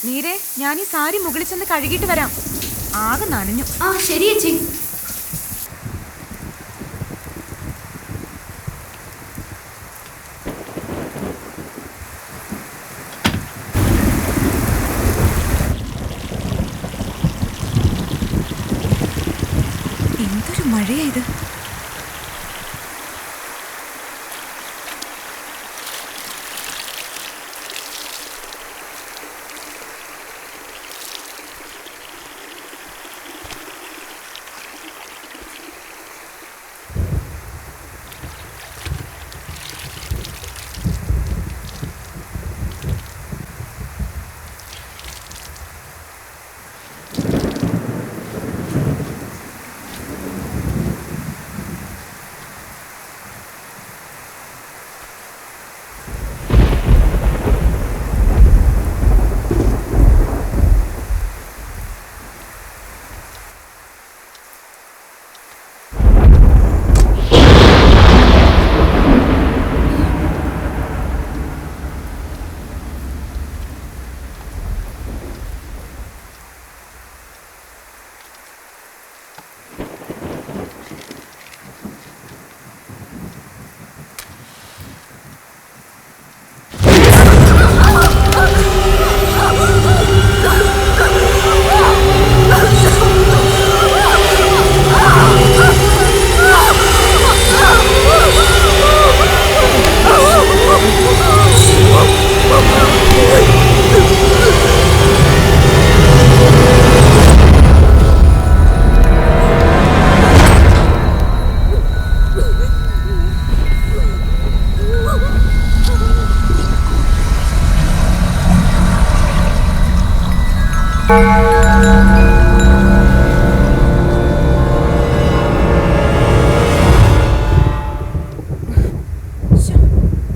നീരെ, ഞാൻ ഈ സാരി മുകളിൽ ചെന്ന് കഴുകിയിട്ട് വരാം. ആകെ നനഞ്ഞു. ആ ശരി ചേച്ചി. എന്തൊരു മഴയാ ഇത്.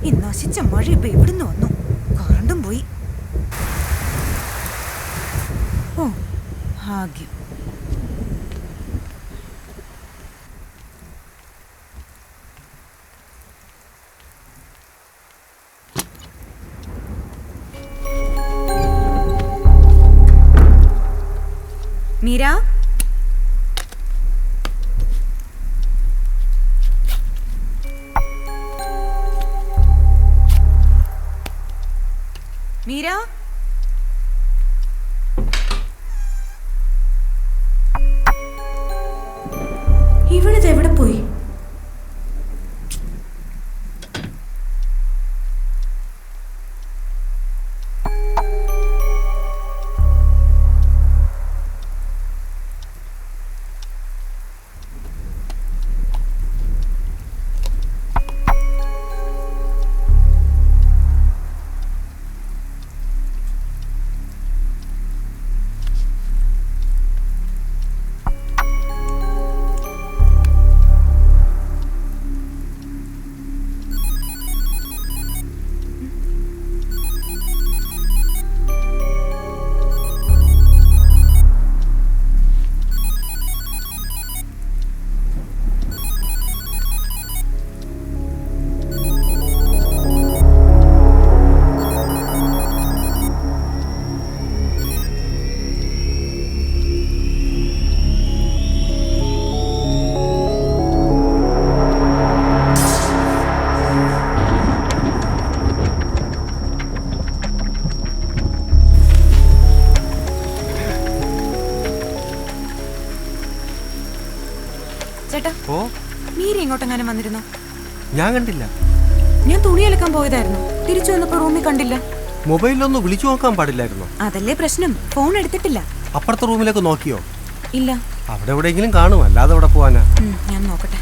ഈ നശിച്ച മഴ ഇപ്പൊ എവിടുന്ന് വന്നു? കറണ്ടും പോയി. ഓ ഭാഗ്യം. മീര, മീര, ഇവിടുത്തെ എവിടെ പോയി? ചേട്ടാ, മീര ഇങ്ങോട്ടെങ്ങാനും വന്നിരുന്നോ? ഞാൻ കണ്ടില്ല. ഞാൻ തുണി അലക്കാൻ പോയതായിരുന്നു. തിരിച്ചു വന്നപ്പോ റൂമിൽ കണ്ടില്ല. മൊബൈലിലൊന്ന് വിളിച്ചു നോക്കാൻ പാടില്ലായിരുന്നോ? അതല്ലേ പ്രശ്നം, ഫോൺ എടുത്തിട്ടില്ല. അപ്പുറത്തെ റൂമിലേക്ക് നോക്കിയോ? ഇല്ല. അവിടെ എവിടെയെങ്കിലും കാണും, അല്ലാതെ അവിടെ പോവാനാ? ഞാൻ നോക്കട്ടെ.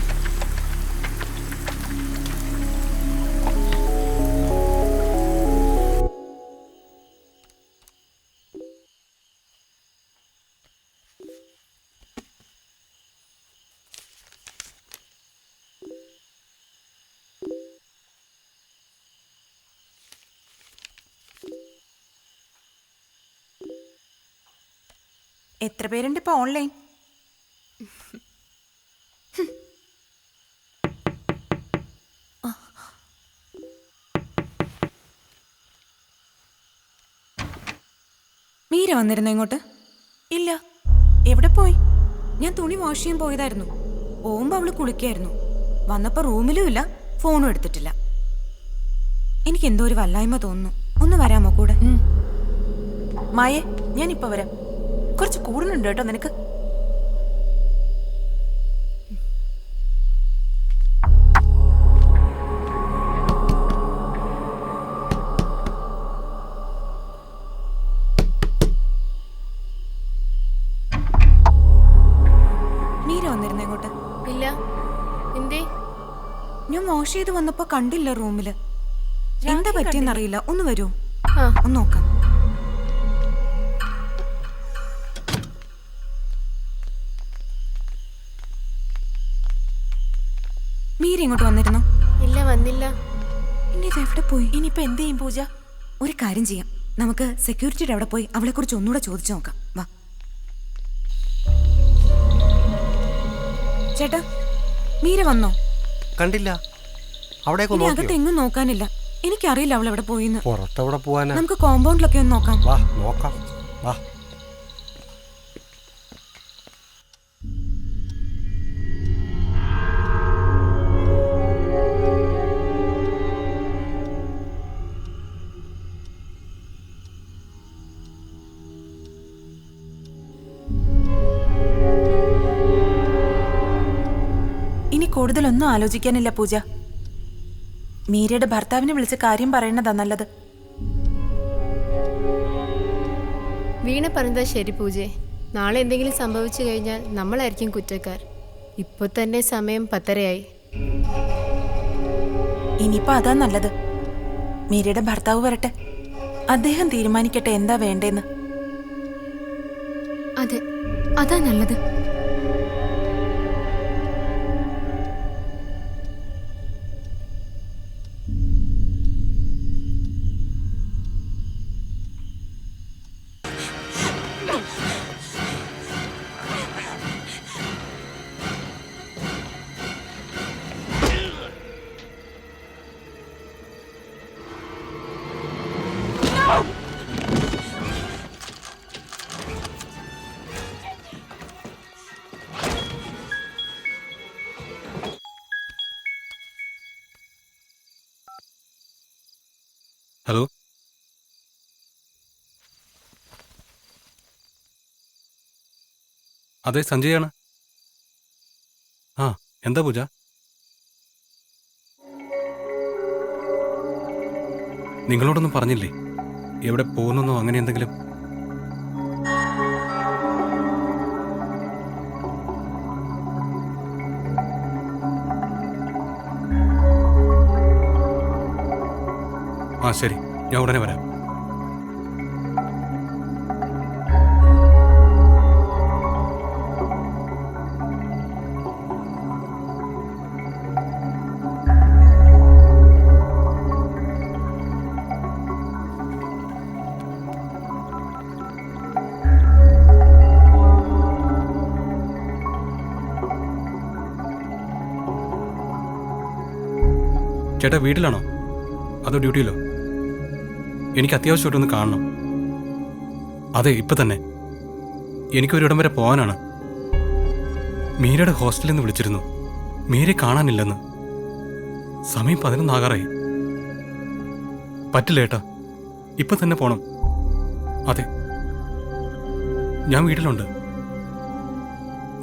എത്ര പേരുണ്ട് ഇപ്പൊ ഓൺലൈൻ? മീര വന്നിരുന്നോ ഇങ്ങോട്ട്? ഇല്ല. എവിടെ പോയി? ഞാൻ തുണി വാഷ് ചെയ്യാൻ പോയതായിരുന്നു. പോകുമ്പോ അവള് കുളിക്കായിരുന്നു. വന്നപ്പോ റൂമിലും ഇല്ല, ഫോണും എടുത്തിട്ടില്ല. എനിക്ക് എന്തോ ഒരു വല്ലായ്മ തോന്നുന്നു. ഒന്ന് വരാമോ കൂടെ? മായേ, ഞാൻ ഇപ്പൊ വരാം. കുറച്ച് കൂടുന്നുണ്ട് കേട്ടോ നിനക്ക്. മീര വന്നിരുന്നോ ഇങ്ങോട്ട്? ഇല്ല. എന്തേ? ഞാൻ വാഷ് ചെയ്ത് വന്നപ്പോ കണ്ടില്ല റൂമില്. എന്താ പറ്റിയെന്നറിയില്ല. ഒന്ന് വരൂ, ആ, ഒന്ന് നോക്കാം. മീര ഇങ്ങോട്ട് വന്നിരുന്നോ? ഇല്ല, വന്നില്ല. ഇനി ഇത് എവിടെ പോയി? ഇനിയിപ്പൊ എന്ത് ചെയ്യും പൂജ? ഒരു കാര്യം ചെയ്യാം, നമുക്ക് സെക്യൂരിറ്റിയുടെ അവിടെ പോയി അവളെ കുറിച്ച് ഒന്നുകൂടെ ചോദിച്ചു നോക്കാം. വാ ചേട്ടാ, മീര വന്നോ? കണ്ടില്ല. അവിടേക്ക് ഇനി നോക്കിയോ? അകത്ത് എങ്ങും നോക്കാനില്ല. എനിക്കറിയില്ല അവൾ എവിടെ പോയിന്ന്. പുറത്തെവിടെ പോവാനാ? നമുക്ക് കോമ്പൗണ്ടിലൊക്കെ ഒന്ന് നോക്കാം. വാ നോക്കാം, വാ. ഇനി കൂടുതലൊന്നും ആലോചിക്കാനില്ല പൂജ. മീരയുടെ ഭർത്താവിനെ വിളിച്ച് കാര്യം പറയണതാ നല്ലത്. വീണ പറഞ്ഞതാ ശരി പൂജേ. നാളെ എന്തെങ്കിലും സംഭവിച്ചു കഴിഞ്ഞാൽ നമ്മളായിരിക്കും കുറ്റക്കാർ. ഇപ്പൊ തന്നെ സമയം 10:30 ഇനിയിപ്പോ അതാ നല്ലത്. മീരയുടെ ഭർത്താവ് വരട്ടെ, അദ്ദേഹം തീരുമാനിക്കട്ടെ എന്താ വേണ്ടേന്ന്. അതെ, അതാ നല്ലത്. ഹലോ, അതെ സഞ്ജയാണ്. ആ, എന്താ പൂജ? നിങ്ങളോടൊന്നും പറഞ്ഞില്ലേ എവിടെ പോകുന്നെന്നോ അങ്ങനെ എന്തെങ്കിലും? ആ ശരി, ഞാൻ ഉടനെ വരാം. ചേട്ടാ വീട്ടിലാണോ അതോ ഡ്യൂട്ടിയിലോ? എനിക്ക് അത്യാവശ്യമായിട്ടൊന്ന് കാണണം. അതെ, ഇപ്പം തന്നെ. എനിക്കൊരിടം വരെ പോകാനാണ്. മീരയുടെ ഹോസ്റ്റലിൽ നിന്ന് വിളിച്ചിരുന്നു. മീരെ കാണാനില്ലെന്ന്. സമയം 11 ആകാറായി. പറ്റില്ല ഏട്ടാ, ഇപ്പം തന്നെ പോണം. അതെ, ഞാൻ വീട്ടിലുണ്ട്.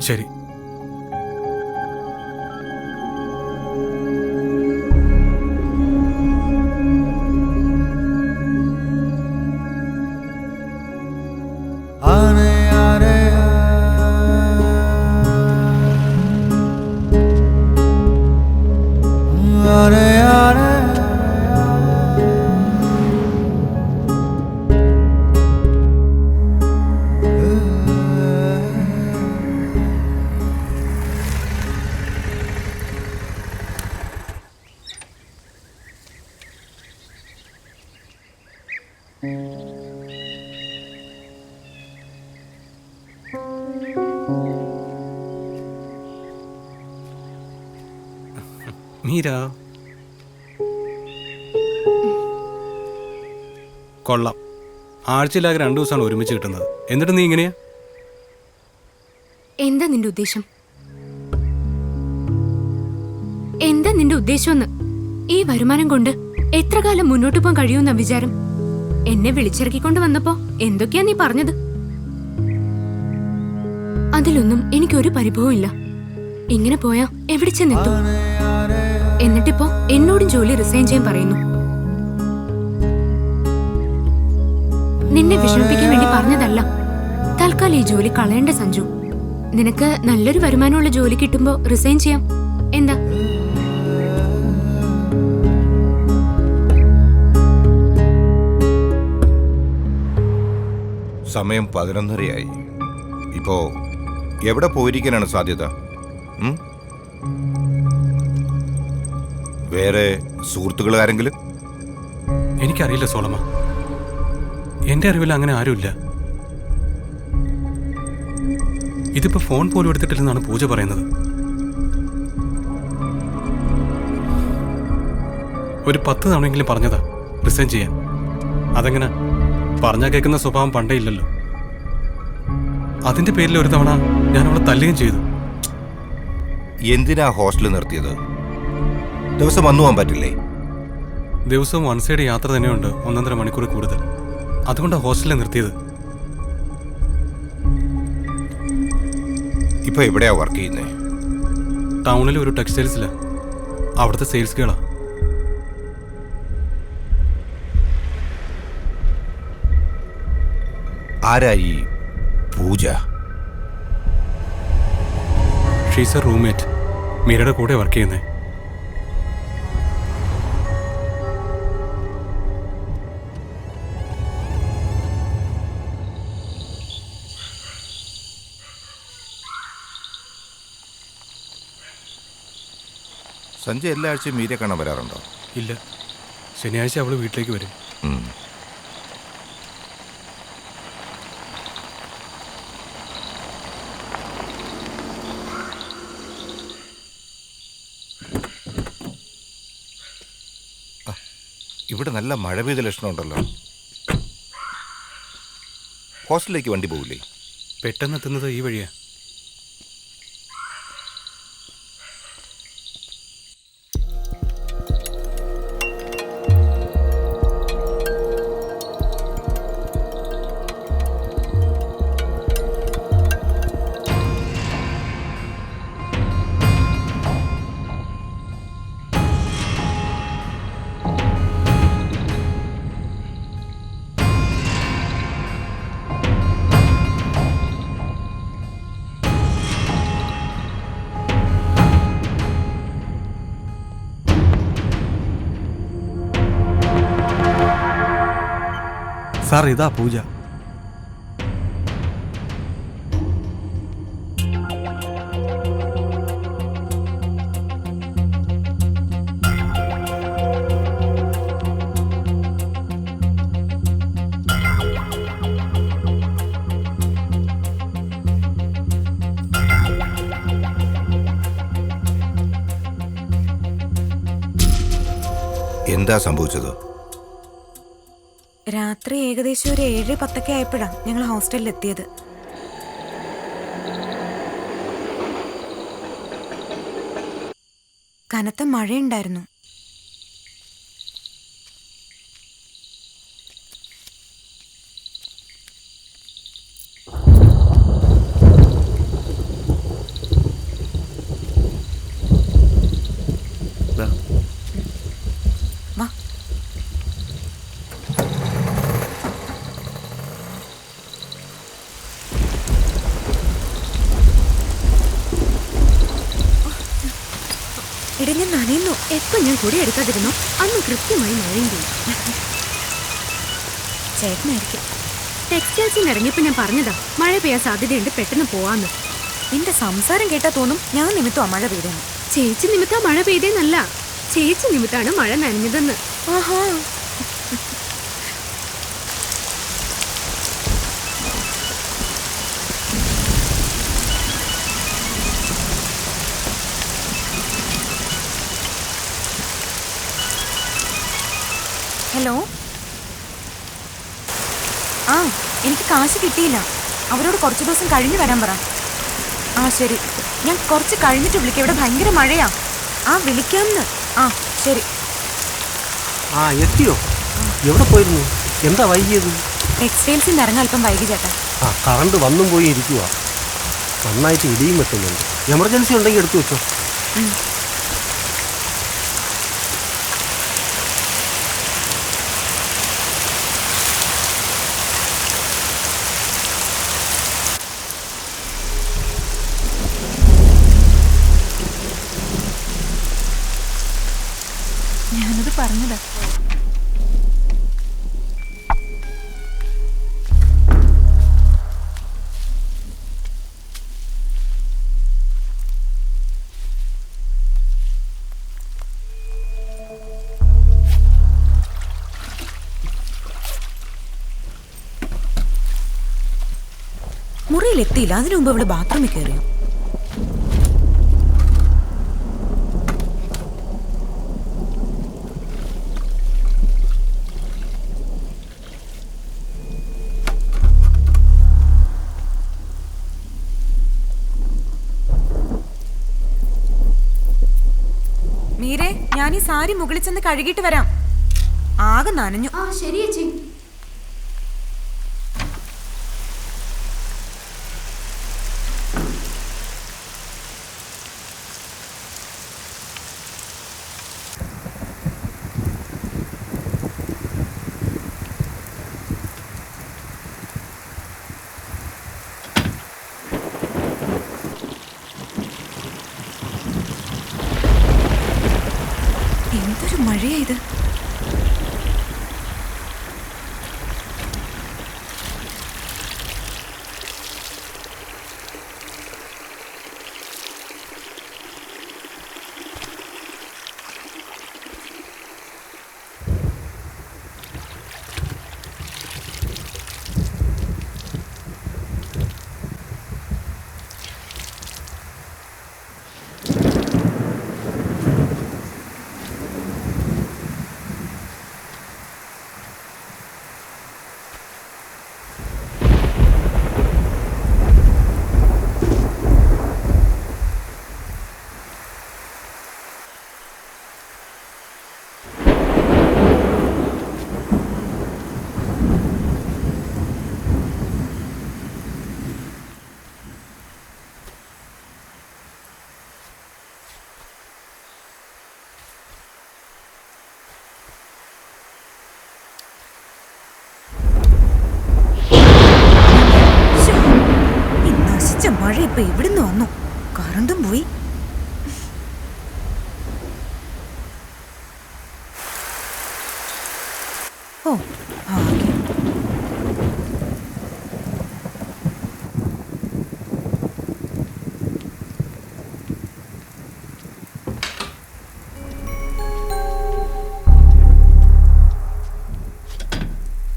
ശരി. മീര കൊള്ളാം, ആഴ്ചയിലാകെ 2 ദിവസമാണ് ഒരുമിച്ച് കിട്ടുന്നത്. എന്നിട്ട് നീ ഇങ്ങനെയാ? എന്താ നിന്റെ ഉദ്ദേശം? എന്താ നിന്റെ ഉദ്ദേശമെന്ന്? ഈ വരുമാനം കൊണ്ട് എത്ര കാലം മുന്നോട്ട് പോകാൻ കഴിയുമെന്ന വിചാരം? എന്നെ വിളിച്ചിറക്കിക്കൊണ്ട് വന്നപ്പോ എന്തൊക്കെയാ നീ പറഞ്ഞത്? അതിലൊന്നും എനിക്കൊരു പരിഭവവും ഇല്ല. ഇങ്ങനെ പോയാ എവിടെ ചെന്നെത്തും? എന്നിട്ടിപ്പോ എന്നോടും ജോലി റിസൈൻ ചെയ്യാൻ പറയുന്നു. നിന്നെ വിഷമിപ്പിക്കാൻ വേണ്ടി പറഞ്ഞതല്ല. തൽക്കാലം ഈ ജോലി കളയേണ്ട സഞ്ജു. നിനക്ക് നല്ലൊരു വരുമാനമുള്ള ജോലി കിട്ടുമ്പോ റിസൈൻ ചെയ്യാം. എന്താ? സമയം 11:30 ഇപ്പോ എവിടെ പോയിരിക്കാനാണ് സാധ്യത? വേറെ സുഹൃത്തുക്കൾ ആരെങ്കിലും? എനിക്കറിയില്ല സോളമ. എൻ്റെ അറിവിൽ അങ്ങനെ ആരുമില്ല. ഇതിപ്പോ ഫോൺ പോലും എടുത്തിട്ടില്ലെന്നാണ് പൂജ പറയുന്നത്. ഒരു 10 തവണയെങ്കിലും പറഞ്ഞതാ റിസൈൻ ചെയ്യാൻ. അതെങ്ങനെ? പറഞ്ഞാൽ കേൾക്കുന്ന സ്വഭാവം പണ്ടേ ഇല്ലല്ലോ. അതിന്റെ പേരിൽ ഒരു തവണ ഞാൻ അവളെ തല്ലുകയും ചെയ്തു. എന്തിനാ ഹോസ്റ്റലിൽ നിർത്തിയത്? ദിവസം വന്നു പോകാൻ പറ്റില്ലേ? ദിവസവും 1 സൈഡ് യാത്ര തന്നെയുണ്ട്, 1.5 മണിക്കൂർ കൂടുതൽ. അതുകൊണ്ടാണ് ഹോസ്റ്റലിൽ നിർത്തിയത്. ഇപ്പൊ എവിടെയാ വർക്ക് ചെയ്യുന്നേ? ടൗണിൽ ഒരു ടെക്സ്റ്റൈൽസിലാ. അവിടുത്തെ സെയിൽസ് ഗേളാ. ആരായി പൂജ? She's A roommate. മീരയുടെ കൂടെ വർക്ക് ചെയ്യുന്നേ. സഞ്ജയ് എല്ലാ ആഴ്ചയും മീരയെ കാണാൻ വരാറുണ്ടോ? ഇല്ല, ശനിയാഴ്ച അവള് വീട്ടിലേക്ക് വരും. ഇവിടെ നല്ല മഴ പെയ്ത ലക്ഷണമുണ്ടല്ലോ. ഹോസ്റ്റലിലേക്ക് വണ്ടി പോകില്ലേ? പെട്ടെന്ന് എത്തുന്നത് ഈ വഴിയാ. സാർ, ഇതാ പൂജ. എന്താ സംഭവിച്ചത്? രാത്രി ഏകദേശം ഒരു 7-10 ആയപ്പോഴാണ് ഞങ്ങൾ ഹോസ്റ്റലിൽ എത്തിയത്. കനത്ത മഴയുണ്ടായിരുന്നു. വാ. ഇടഞ്ഞ് നനയുന്നു. എപ്പോ ഞാൻ കൂടെ എടുക്കാതിരുന്നു അന്ന് കൃത്യമായി മഴയും പെയ്യും. ചേട്ടനായിരിക്കും. ടെക്സ്റ്റൈൽസിൽ ഇറങ്ങിയപ്പോ ഞാൻ പറഞ്ഞതാ മഴ പെയ്യാൻ സാധ്യതയുണ്ട്, പെട്ടെന്ന് പോവാന്ന്. നിന്റെ സംസാരം കേട്ടാ തോന്നും ഞാൻ നിമിത്തമാ മഴ പെയ്തെന്ന്. ചേച്ചി നിമിത്താ മഴ പെയ്തേന്നല്ല, ചേച്ചി നിമിത്താണ് മഴ നനഞ്ഞതെന്ന്. ആഹാ. ഹലോ. ആ എനിക്ക് കാശ് കിട്ടിയില്ല. അവരോട് കുറച്ച് ദിവസം കഴിഞ്ഞ് വരാൻ പറ. ആ ശരി, ഞാൻ കുറച്ച് കഴിഞ്ഞിട്ട് വിളിക്കാം. ഇവിടെ ഭയങ്കര മഴയാ. ആ വിളിക്കാമെന്ന്. ആ ശരി. ആ എത്തിയോ? എവിടെ പോയിരുന്നു? എന്താ വൈകിയത്? ടെക്സ്റ്റൈൽസിൽ നിന്ന് ഇറങ്ങാൻ അല്പം വൈകി ചേട്ടാ. ആ കറണ്ട് വന്നും പോയി ഇരിക്കുക. നന്നായിട്ട് ഇടിയും വെട്ടുന്നുണ്ട്. എമർജൻസി ഉണ്ടെങ്കിൽ എടുത്തു വെച്ചോ. ഞാനത് പറഞ്ഞതാ. മുറിയിൽ എത്തിയില്ല. അതിനു മുമ്പ് ഇവിടെ ബാത്റൂമിൽ കയറിയോ? മീരെ, ഞാൻ ഈ സാരി മുകളിൽ ചെന്ന് കഴുകിയിട്ട് വരാം. ആകെ നനഞ്ഞു. ആ ശരി ചേച്ചി. എന്തൊരു മഴയാ ഇത്. മഴ ഇപ്പൊ എവിടുന്ന് വന്നു? കറണ്ടും പോയി. ഓ ഭാഗ്യം.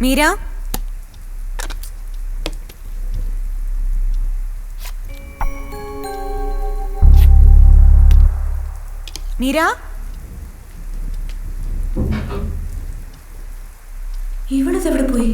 മീര, മീര, ഇവിടെവിടെ പോയി?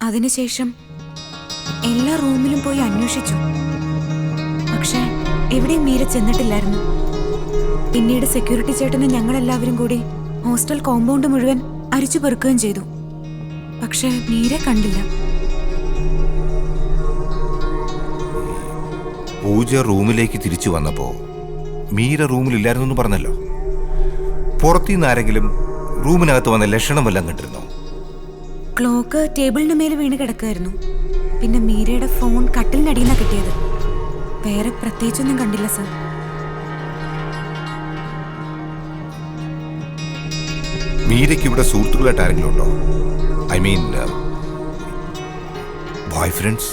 അതിനുശേഷം എല്ലാ റൂമിലും പോയി അന്വേഷിച്ചു. പക്ഷേ എവിടെയും മീര ചെന്നിട്ടില്ലായിരുന്നു. പിന്നീട് സെക്യൂരിറ്റി ചേട്ടനും ഞങ്ങളെല്ലാവരും കൂടി ഹോസ്റ്റൽ കോമ്പൗണ്ട് മുഴുവൻ അരിച്ചു പെറുക്കുകയും ചെയ്തു. പക്ഷെ മീര കണ്ടില്ല. പൂജ റൂമിലേക്ക് തിരിച്ചു വന്നപ്പോ മീര റൂമിലില്ലായിരുന്നു പറഞ്ഞല്ലോ. പുറത്തുനിന്ന് ആരെങ്കിലും റൂമിനകത്ത് വന്ന ലക്ഷണം വല്ലതും കണ്ടിരുന്നോ? ക്ലോക്ക് ടേബിളിന് മേൽ വീണ് കിടക്കായിരുന്നു. പിന്നെ മീരയുടെ ഫോൺ കട്ടിലിനടിയിൽ നിന്നാണ് കിട്ടിയത്. വേറെ പ്രത്യേകിച്ചൊന്നും കണ്ടില്ല സർ. മീരയ്ക്ക് ഇവിടെ സുഹൃത്തുക്കളായിട്ട് ആരെങ്കിലും ഉണ്ടോ? I mean boy friends?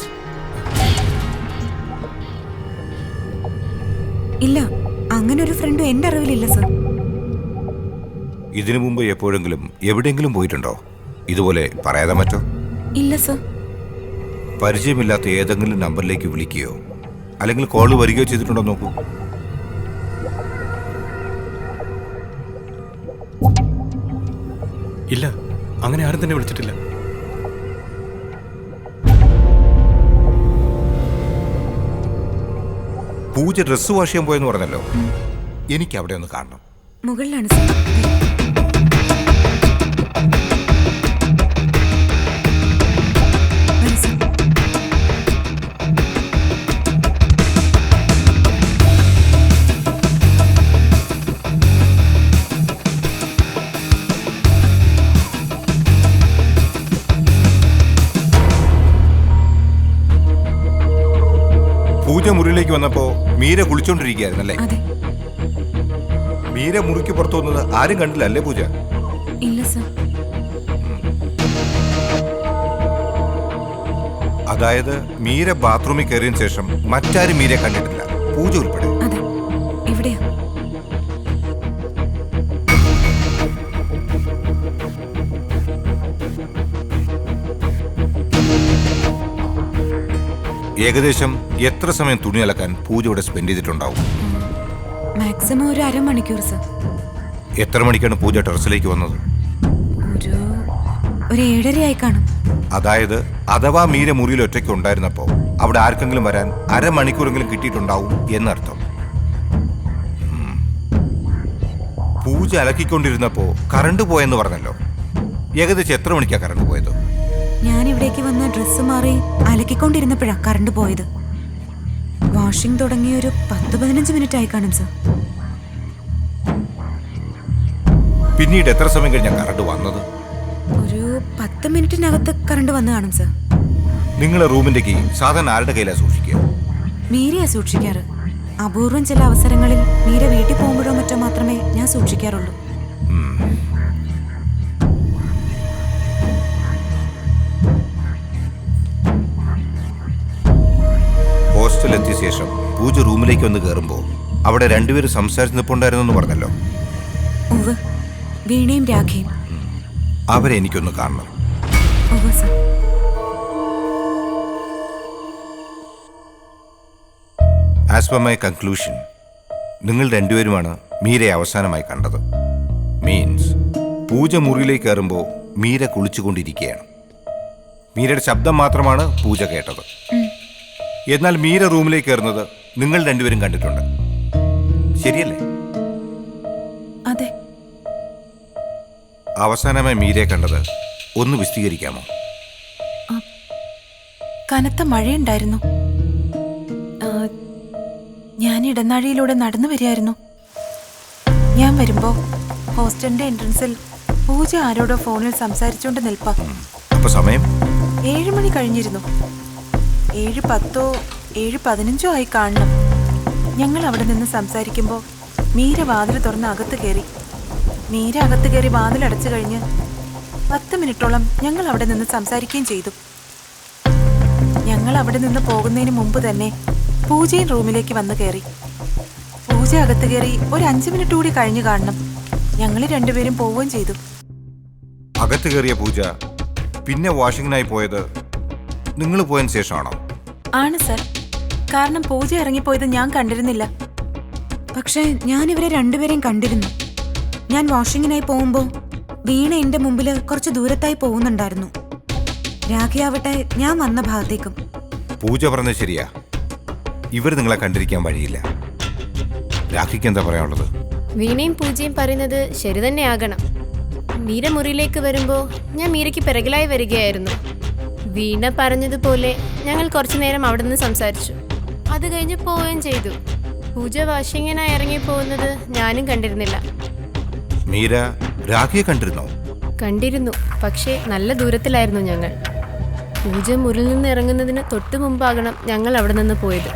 ഇല്ല, അങ്ങനെ ഒരു ഫ്രണ്ടും എന്റെ അറിവിലില്ല സർ. ഇതിനു മുമ്പ് എപ്പോഴെങ്കിലും എവിടെയെങ്കിലും പോയിട്ടുണ്ടോ? ഇതുപോലെ പറയാതെ മറ്റോ? ഇല്ല സർ. പരിചയമില്ലാത്ത ഏതെങ്കിലും നമ്പറിലേക്ക് വിളിക്കുകയോ അല്ലെങ്കിൽ കോൾ വരികയോ ചെയ്തിട്ടുണ്ടോ നോക്കൂ. ഇല്ല, അങ്ങനെ ആരും തന്നെ വിളിച്ചിട്ടില്ല. പൂജ ഡ്രസ്സ് വാഷ് ചെയ്യാൻ പോയെന്ന് പറഞ്ഞല്ലോ. എനിക്ക് അവിടെ ഒന്ന് കാണണം. മുകളിലാണ് സർ. വരൂ സർ. പൂജ മുറിയിലേക്ക് വന്നപ്പോ മീര കുളിച്ചോണ്ടിരിക്കുകയായിരുന്നല്ലേ? അതെ. മീര മുറിക്ക് പുറത്തു വന്നത് ആരും കണ്ടില്ല അല്ലേ പൂജ? ഇല്ല സർ. അതായത് മീര ബാത്റൂമിൽ കയറിയതിനു ശേഷം മറ്റാരും മീരെ കണ്ടിട്ടില്ല, പൂജ ഉൾപ്പെടെ. അതെ. എവിടെയാ? ഏകദേശം എത്ര സമയം തുണി അലക്കാൻ പൂജ ഇവിടെ സ്പെൻഡ് ചെയ്തിട്ടുണ്ടാവും? മാക്സിമം ഒരു അരമണിക്കൂർ സർ. എത്ര മണിക്കാണ് പൂജ ടെറസിലേക്ക് വന്നത്? ഒരു 7:30 ആയി കാണും. അതായത് അഥവാ മീര മുറിയിൽ ഒറ്റയ്ക്ക് ഉണ്ടായിരുന്നപ്പോ അവിടെ ആർക്കെങ്കിലും വരാൻ അരമണിക്കൂറെങ്കിലും കിട്ടിയിട്ടുണ്ടാവും എന്നർത്ഥം. പൂജ അലക്കിക്കൊണ്ടിരുന്നപ്പോ കറണ്ട് പോയെന്ന് പറഞ്ഞല്ലോ. ഏകദേശം എത്ര മണിക്കാ കറണ്ട് പോയത്? ഞാൻ ഇവിടേക്ക് വന്ന് ഡ്രസ്സ് മാറി അലക്കിക്കൊണ്ടിരുന്നപ്പോഴാ കറണ്ട് പോയത്. വാഷിംഗ് തുടങ്ങി ഒരു 10-15 മിനിറ്റ് ആയി കാണും സർ. പിന്നീട് എത്ര സമയം കഴിഞ്ഞാ കറണ്ട് വന്നത്? ഒരു 10 മിനിറ്റിനകത്ത് കറണ്ട് വന്ന് കാണും സർ. നിങ്ങളെ റൂമിന്റെ കീ സാധാരണ ആരുടെ കയ്യിലാണ് സൂക്ഷിക്കുക? മീരയാ സൂക്ഷിക്കാറ്. അപൂർവം ചില അവസരങ്ങളിൽ മീര വീട്ടിൽ പോകുമ്പോഴോ മറ്റോ മാത്രമേ ഞാൻ സൂക്ഷിക്കാറുള്ളൂ. ഹോസ്റ്റലെത്തിയ ശേഷം പൂജ റൂമിലേക്ക് വന്ന് കയറുമ്പോൾ അവിടെ രണ്ടുപേരും സംസാരിച്ച് നിൽപ്പുണ്ടായിരുന്നു പറഞ്ഞല്ലോ. ഉവ്വ്, വീണയും രാഖയും. അവരെ എനിക്കൊന്ന് കാണണം. ഉവ്വ് sir. As per my conclusion, നിങ്ങൾ രണ്ടുപേരുമാണ് മീരയെ അവസാനമായി കണ്ടത്. മീൻസ് പൂജ മുറിയിലേക്ക് കയറുമ്പോൾ മീര കുളിച്ചുകൊണ്ടിരിക്കുകയാണ്. മീരയുടെ ശബ്ദം മാത്രമാണ് പൂജ കേട്ടത്. എന്നാൽ മീര റൂമിലേക്ക് കയറുന്നത് നിങ്ങൾ രണ്ടുപേരും കണ്ടിട്ടുണ്ട്, ശരിയല്ലേ? അതെ. അവസാനമായി മീരയെ കണ്ടത് ഒന്ന് വിശദീകരിക്കാമോ? കനത്ത മഴയുണ്ടായിരുന്നു. ഞാൻ ഇടനാഴിയിലൂടെ നടന്നു വരികയായിരുന്നു. ഞാൻ വരുമ്പോ ഹോസ്റ്റലിന്റെ എൻട്രൻസിൽ പൂജ ആരോടോ ഫോണിൽ സംസാരിച്ചുകൊണ്ട് നിൽപ്പാ. അപ്പൊ സമയം 7 മണി കഴിഞ്ഞിരുന്നു. 7:10 7:15 ആയി കാണണം. ഞങ്ങൾ അവിടെ നിന്ന് സംസാരിക്കുമ്പോൾ മീര വാതിൽ തുറന്ന് അകത്ത് കയറി. മീര അകത്ത് കയറി വാതിലടച്ചു കഴിഞ്ഞ് 10 മിനിറ്റോളം ഞങ്ങൾ അവിടെ നിന്ന് സംസാരിക്കുകയും ചെയ്തു. ഞങ്ങൾ അവിടെ നിന്ന് പോകുന്നതിന് മുമ്പ് തന്നെ പൂജയും റൂമിലേക്ക് വന്ന് കയറി. പൂജ അകത്ത് കയറി ഒരു 5 മിനിറ്റ് കൂടി കഴിഞ്ഞു കാണണം. ഞങ്ങൾ രണ്ടുപേരും പോവുകയും ചെയ്തു. അകത്ത് കയറിയ പൂജ പിന്നെ വാഷിങ്ങിനായി പോയത് നിങ്ങൾ പോയതിന് ശേഷമാണോ? ആണ് സർ. കാരണം പൂജ ഇറങ്ങിപ്പോയത് ഞാൻ കണ്ടിരുന്നില്ല. പക്ഷേ ഞാൻ ഇവരെ രണ്ടുപേരെയും കണ്ടിരുന്നു. ഞാൻ വാഷിങ്ങിനായി പോകുമ്പോൾ വീണ എന്റെ മുമ്പിൽ കുറച്ച് ദൂരത്തായി പോകുന്നുണ്ടായിരുന്നു. രാഖിയാവട്ടെ ഞാൻ വന്ന ഭാഗത്തേക്കും. പൂജ പറഞ്ഞത് ശരിയാ, ഇവർ നിങ്ങളെ കണ്ടിരിക്കാൻ വഴിയില്ല. രാഖിക്ക് എന്താ പറയാനുള്ളത്? വീണയും പൂജയും പറയുന്നത് ശരി തന്നെയാകണം. മീര മുറിയിലേക്ക് വരുമ്പോൾ ഞാൻ മീരയ്ക്ക് പിറകിലായി വരികയായിരുന്നു. വീണ പറഞ്ഞതുപോലെ ഞങ്ങൾ കുറച്ചു നേരം അവിടെ നിന്ന് സംസാരിച്ചു. അത് കഴിഞ്ഞ് പോവുകയും ചെയ്തു. പൂജ വാഷിങ്ങിനായി ഇറങ്ങി പോകുന്നത് ഞാനും കണ്ടിരുന്നില്ല. മീര രാഖിയെ കണ്ടിരുന്നോ? കണ്ടിരുന്നു, പക്ഷേ നല്ല ദൂരത്തിലായിരുന്നു ഞങ്ങൾ. പൂജ മുറിയിൽ നിന്ന് ഇറങ്ങുന്നതിന് തൊട്ടു മുമ്പാകണം ഞങ്ങൾ അവിടെ നിന്ന് പോയത്.